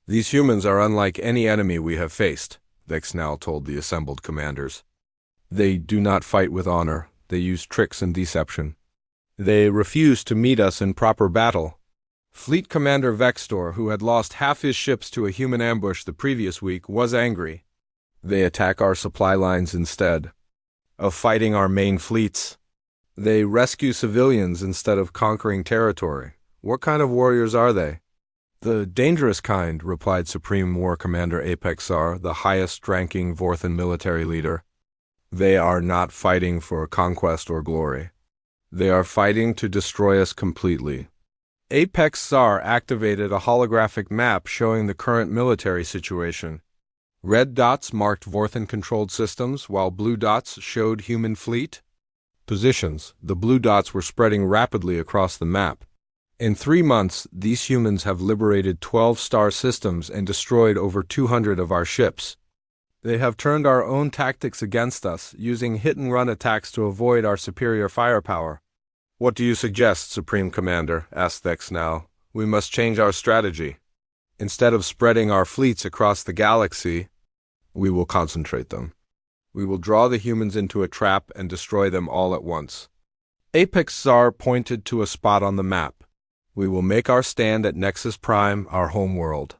Speaker 1: These humans are unlike any enemy we have faced, Thexnal told the assembled commanders. They do not fight with honor. They use tricks and deception. They refuse to meet us in proper battle. Fleet Commander Vextor, who had lost half his ships to a human ambush the previous week, was angry. They attack our supply lines instead of fighting our main fleets. They rescue civilians instead of conquering territory. What kind of warriors are they? The dangerous kind, replied Supreme War Commander Apexar, the highest-ranking Vorthan military leader. They are not fighting for conquest or glory. They are fighting to destroy us completely. Apex Czar activated a holographic map showing the current military situation. Red dots marked Vorthan-controlled systems, while blue dots showed human fleet positions. The blue dots were spreading rapidly across the map. In 3 months, these humans have liberated 12 star systems and destroyed over 200 of our ships. They have turned our own tactics against us, using hit-and-run attacks to avoid our superior firepower. What do you suggest, Supreme Commander? Asked Thexnal. We must change our strategy. Instead of spreading our fleets across the galaxy, we will concentrate them. We will draw the humans into a trap and destroy them all at once. Apex Czar pointed to a spot on the map. We will make our stand at Nexus Prime, our home world.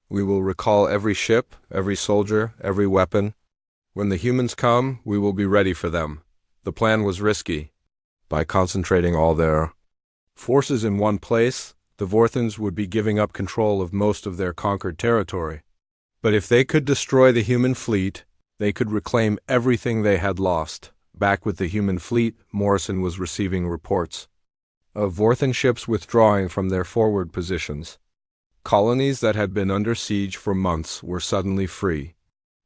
Speaker 1: We will recall every ship, every soldier, every weapon. When the humans come, we will be ready for them. The plan was risky. By concentrating all their forces in one place, the Vorthans would be giving up control of most of their conquered territory. But if they could destroy the human fleet, they could reclaim everything they had lost. Back with the human fleet, Morrison was receiving reports of Vorthan ships withdrawing from their forward positions. Colonies that had been under siege for months were suddenly free.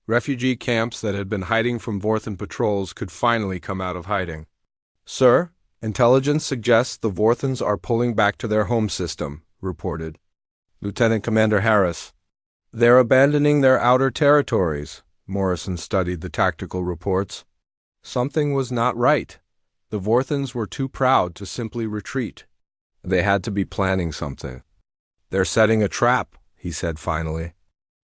Speaker 1: Refugee camps that had been hiding from Vorthan patrols could finally come out of hiding. Sir, intelligence suggests the Vorthans are pulling back to their home system, reported Lieutenant Commander Harris. They're abandoning their outer territories. Morrison studied the tactical reports. Something was not right. The Vorthans were too proud to simply retreat. They had to be planning something. They're setting a trap, he said finally.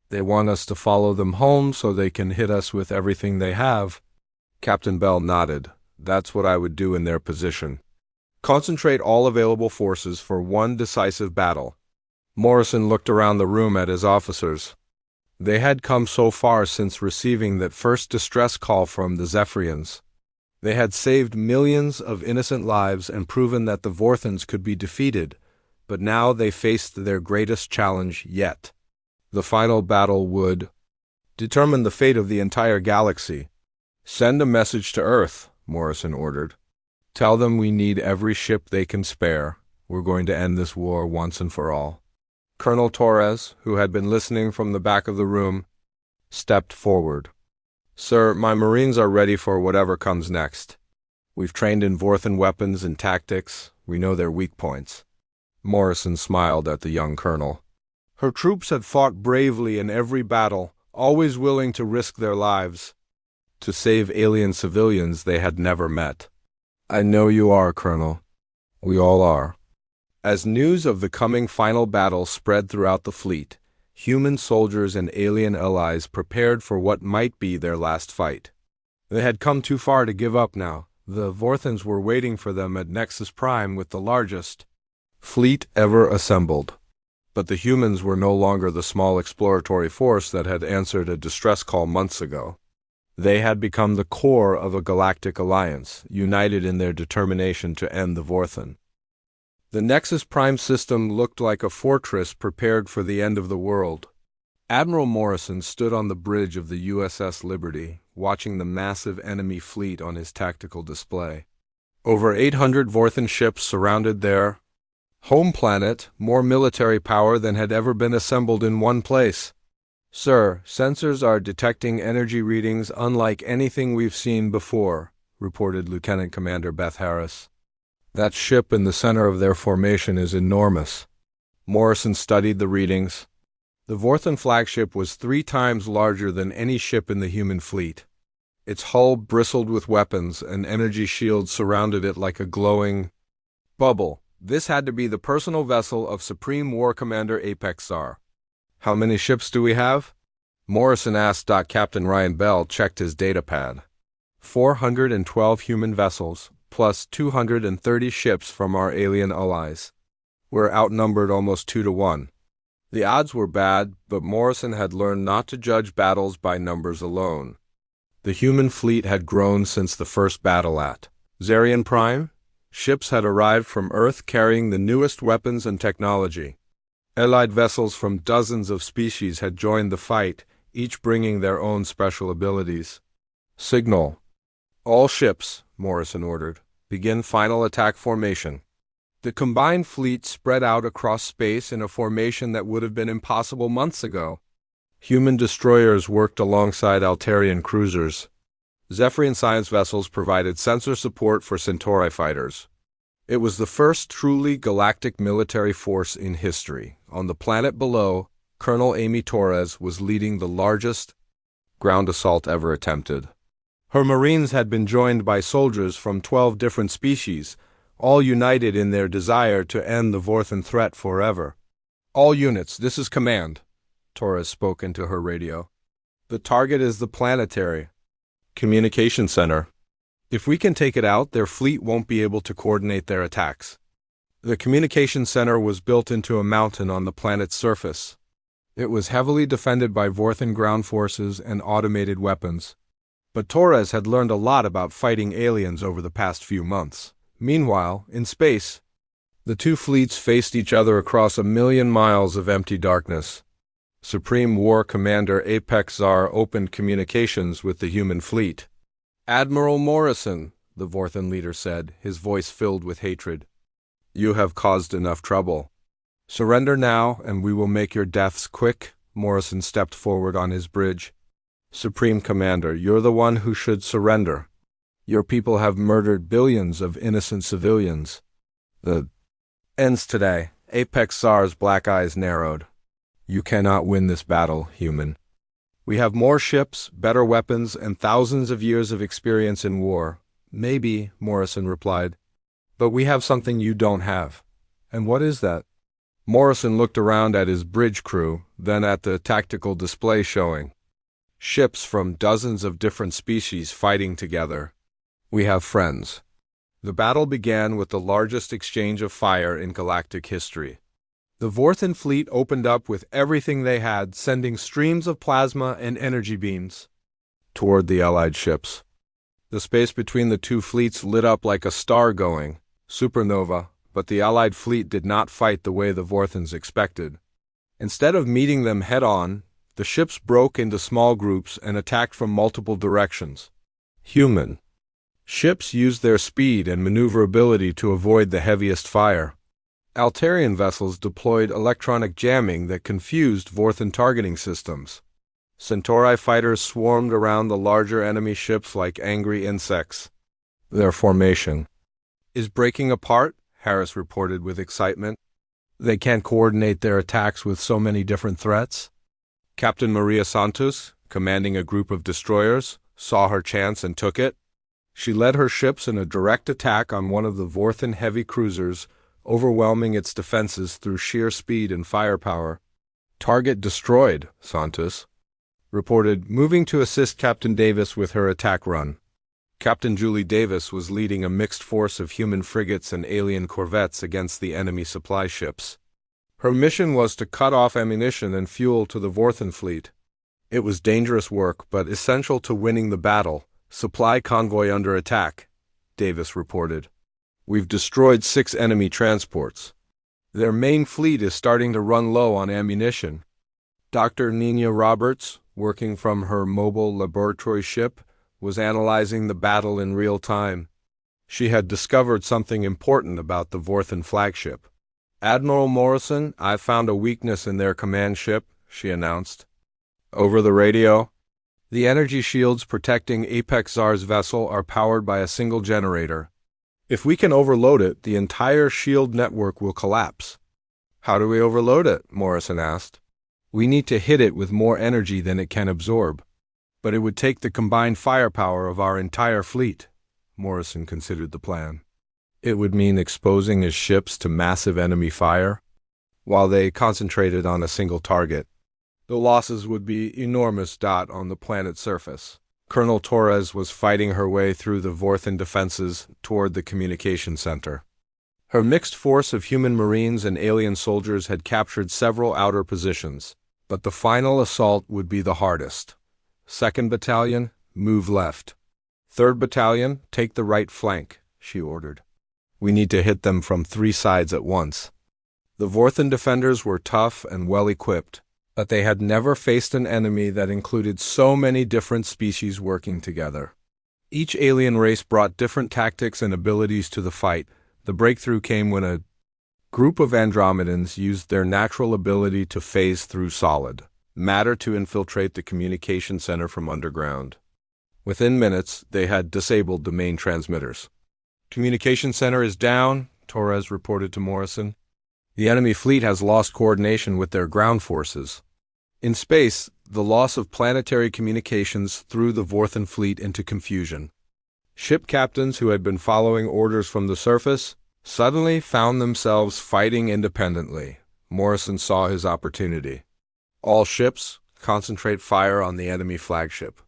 Speaker 1: They want us to follow them home so they can hit us with everything they have. Captain Bell nodded. That's what I would do in their position. Concentrate all available forces for one decisive battle. Morrison looked around the room at his officers. They had come so far since receiving that first distress call from the Zephyrians. They had saved millions of innocent lives and proven that the Vorthons could be defeated, but now they faced their greatest challenge yet. The final battle would determine the fate of the entire galaxy. Send a message to Earth, Morrison ordered. Tell them we need every ship they can spare. We're going to end this war once and for all. Colonel Torres, who had been listening from the back of the room, stepped forward. Sir, my Marines are ready for whatever comes next. We've trained in Vorthon weapons and tactics. We know their weak points. Morrison smiled at the young colonel. Her troops had fought bravely in every battle, always willing to risk their lives to save alien civilians they had never met. I know you are, Colonel. We all are. As news of the coming final battle spread throughout the fleet, human soldiers and alien allies prepared for what might be their last fight. They had come too far to give up now. The Vorthons were waiting for them at Nexus Prime with the largest fleet ever assembled. But the humans were no longer the small exploratory force that had answered a distress call months ago. They had become the core of a galactic alliance, united in their determination to end the Vorthon. The Nexus Prime system looked like a fortress prepared for the end of the world. Admiral Morrison stood on the bridge of the USS Liberty, watching the massive enemy fleet on his tactical display. Over 800 Vorthon ships surrounded their home planet, more military power than had ever been assembled in one place. Sir, sensors are detecting energy readings unlike anything we've seen before, reported Lieutenant Commander Beth Harris. That ship in the center of their formation is enormous. Morrison studied the readings. The Vorthon flagship was 3 times larger than any ship in the human fleet. Its hull bristled with weapons, and energy shields surrounded it like a glowing bubble. This had to be the personal vessel of Supreme War Commander Apex Czar. How many ships do we have? Morrison asked. Captain Ryan Bell checked his datapad. 412 human vessels, plus 230 ships from our alien allies. We're outnumbered almost 2 to 1. The odds were bad, but Morrison had learned not to judge battles by numbers alone. The human fleet had grown since the first battle at Zarian Prime. Ships had arrived from Earth carrying the newest weapons and technology. Allied vessels from dozens of species had joined the fight, each bringing their own special abilities. Signal. All ships, Morrison ordered. Begin final attack formation. The combined fleet spread out across space in a formation that would have been impossible months ago. Human destroyers worked alongside Altarian cruisers. Zephyrian science vessels provided sensor support for Centauri fighters. It was the first truly galactic military force in history. On the planet below, Colonel Amy Torres was leading the largest ground assault ever attempted. Her Marines had been joined by soldiers from 12 different species, all united in their desire to end the Vorthon threat forever. All units, this is command, Torres spoke into her radio. The target is the planetary communication center. If we can take it out, their fleet won't be able to coordinate their attacks. The communication center was built into a mountain on the planet's surface. It was heavily defended by Vorthon ground forces and automated weapons. But Torres had learned a lot about fighting aliens over the past few months. Meanwhile, in space, the two fleets faced each other across 1,000,000 miles of empty darkness. Supreme War Commander Apex Czar opened communications with the human fleet. Admiral Morrison, the Vorthon leader said, his voice filled with hatred. You have caused enough trouble. Surrender now, and we will make your deaths quick. Morrison stepped forward on his bridge. Supreme Commander, you're the one who should surrender. Your people have murdered billions of innocent civilians. The ends today. Apex Czar's black eyes narrowed. You cannot win this battle, human. We have more ships, better weapons, and thousands of years of experience in war. Maybe, Morrison replied. But we have something you don't have. And what is that? Morrison looked around at his bridge crew, then at the tactical display showing ships from dozens of different species fighting together. We have friends. The battle began with the largest exchange of fire in galactic history. The Vorthan fleet opened up with everything they had, sending streams of plasma and energy beams toward the Allied ships. The space between the two fleets lit up like a star-going supernova, but the Allied fleet did not fight the way the Vorthans expected. Instead of meeting them head-on, the ships broke into small groups and attacked from multiple directions. Human ships used their speed and maneuverability to avoid the heaviest fire. Altarian vessels deployed electronic jamming that confused Vorthan targeting systems. Centauri fighters swarmed around the larger enemy ships like angry insects. Their formation is breaking apart, Harris reported with excitement. They can't coordinate their attacks with so many different threats. Captain Maria Santos, commanding a group of destroyers, saw her chance and took it. She led her ships in a direct attack on one of the Vorthan heavy cruisers, overwhelming its defenses through sheer speed and firepower. Target destroyed, Santos reported, moving to assist Captain Davis with her attack run. Captain Julie Davis was leading a mixed force of human frigates and alien corvettes against the enemy supply ships. Her mission was to cut off ammunition and fuel to the Vorthan fleet. It was dangerous work, but essential to winning the battle. Supply convoy under attack, Davis reported. We've destroyed 6 enemy transports. Their main fleet is starting to run low on ammunition. Dr. Nina Roberts, working from her mobile laboratory ship, was analyzing the battle in real time. She had discovered something important about the Vorthan flagship. Admiral Morrison, I've found a weakness in their command ship, she announced. Over the radio, the energy shields protecting Apex Czar's vessel are powered by a single generator. If we can overload it, the entire shield network will collapse. How do we overload it? Morrison asked. We need to hit it with more energy than it can absorb. But it would take the combined firepower of our entire fleet. Morrison considered the plan. It would mean exposing his ships to massive enemy fire, while they concentrated on a single target. The losses would be enormous. On the planet's surface, Colonel Torres was fighting her way through the Vorthan defenses toward the communication center. Her mixed force of human marines and alien soldiers had captured several outer positions, but the final assault would be the hardest. 2nd Battalion, move left. 3rd Battalion, take the right flank, she ordered. We need to hit them from 3 sides at once. The Vorthan defenders were tough and well-equipped, but they had never faced an enemy that included so many different species working together. Each alien race brought different tactics and abilities to the fight. The breakthrough came when a group of Andromedans used their natural ability to phase through solid matter to infiltrate the communication center from underground. Within minutes, they had disabled the main transmitters. Communication center is down, Torres reported to Morrison. The enemy fleet has lost coordination with their ground forces. In space, the loss of planetary communications threw the Vorthan fleet into confusion. Ship captains who had been following orders from the surface suddenly found themselves fighting independently. Morrison saw his opportunity. All ships, concentrate fire on the enemy flagship.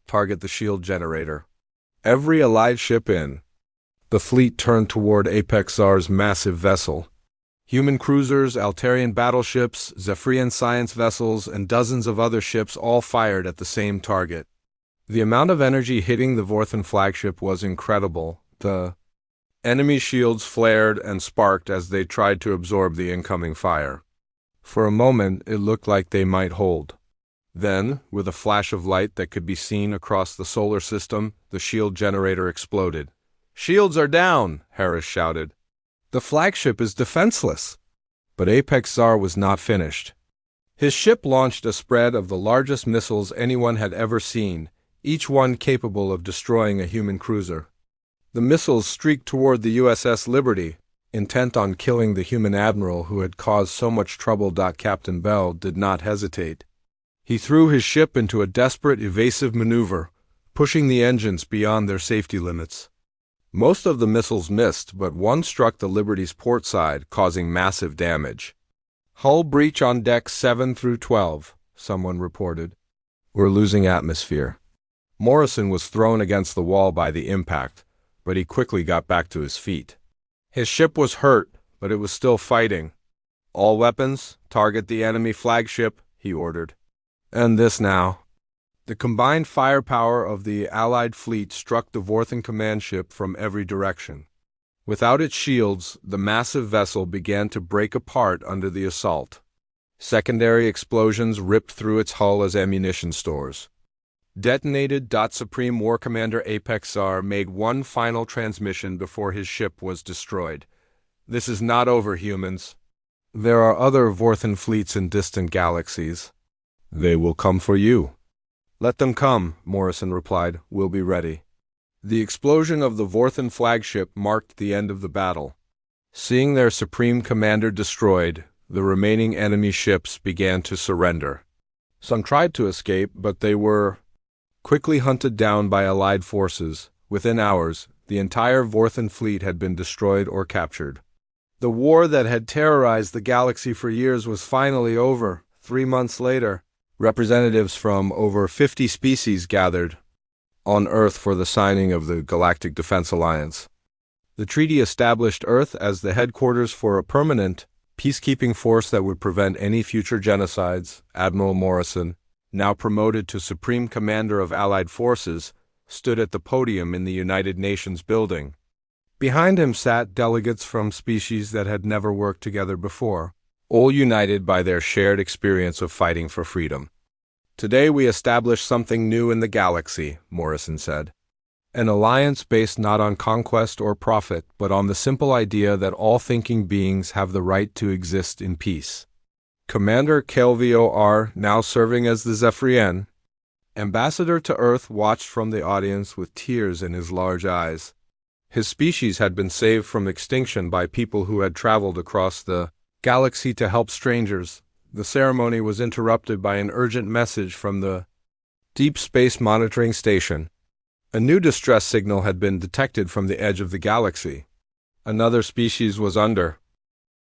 Speaker 1: Target the shield generator. Every Allied ship in. The fleet turned toward Apex Czar's massive vessel. Human cruisers, Altarian battleships, Zephyrian science vessels, and dozens of other ships all fired at the same target. The amount of energy hitting the Vorthan flagship was incredible. The enemy shields flared and sparked as they tried to absorb the incoming fire. For a moment, it looked like they might hold. Then, with a flash of light that could be seen across the solar system, the shield generator exploded. "Shields are down!" Harris shouted. "The flagship is defenseless." But Apex Czar was not finished. His ship launched a spread of the largest missiles anyone had ever seen, each one capable of destroying a human cruiser. The missiles streaked toward the USS Liberty, intent on killing the human admiral who had caused so much trouble. Captain Bell did not hesitate. He threw his ship into a desperate evasive maneuver, pushing the engines beyond their safety limits. Most of the missiles missed, but one struck the Liberty's port side, causing massive damage. "Hull breach on decks 7 through 12, someone reported. "We're losing atmosphere." Morrison was thrown against the wall by the impact. but he quickly got back to his feet. His ship was hurt, but it was still fighting. "All weapons, target the enemy flagship," he ordered. "And this now." The combined firepower of the Allied fleet struck the Vorthen command ship from every direction. Without its shields, the massive vessel began to break apart under the assault. Secondary explosions ripped through its hull as ammunition stores detonated. Supreme War Commander Apex Czar made one final transmission before his ship was destroyed. "This is not over, humans. There are other Vorthen fleets in distant galaxies. They will come for you." "Let them come," Morrison replied. "We'll be ready." The explosion of the Vorthen flagship marked the end of the battle. Seeing their supreme commander destroyed, the remaining enemy ships began to surrender. Some tried to escape, but they were quickly hunted down by Allied forces. Within hours, the entire Vorthen fleet had been destroyed or captured. The war that had terrorized the galaxy for years was finally over. 3 months later, representatives from over 50 species gathered on Earth for the signing of the Galactic Defense Alliance. The treaty established Earth as the headquarters for a permanent peacekeeping force that would prevent any future genocides. Admiral Morrison, now promoted to Supreme Commander of Allied Forces, stood at the podium in the United Nations building. Behind him sat delegates from species that had never worked together before, all united by their shared experience of fighting for freedom. "Today we establish something new in the galaxy," Morrison said. "An alliance based not on conquest or profit, but on the simple idea that all thinking beings have the right to exist in peace." Commander KLVOR, now serving as the Zephyrian ambassador to Earth, watched from the audience with tears in his large eyes. His species had been saved from extinction by people who had traveled across the galaxy to help strangers. The ceremony was interrupted by an urgent message from the Deep Space Monitoring Station. A new distress signal had been detected from the edge of the galaxy. Another species was under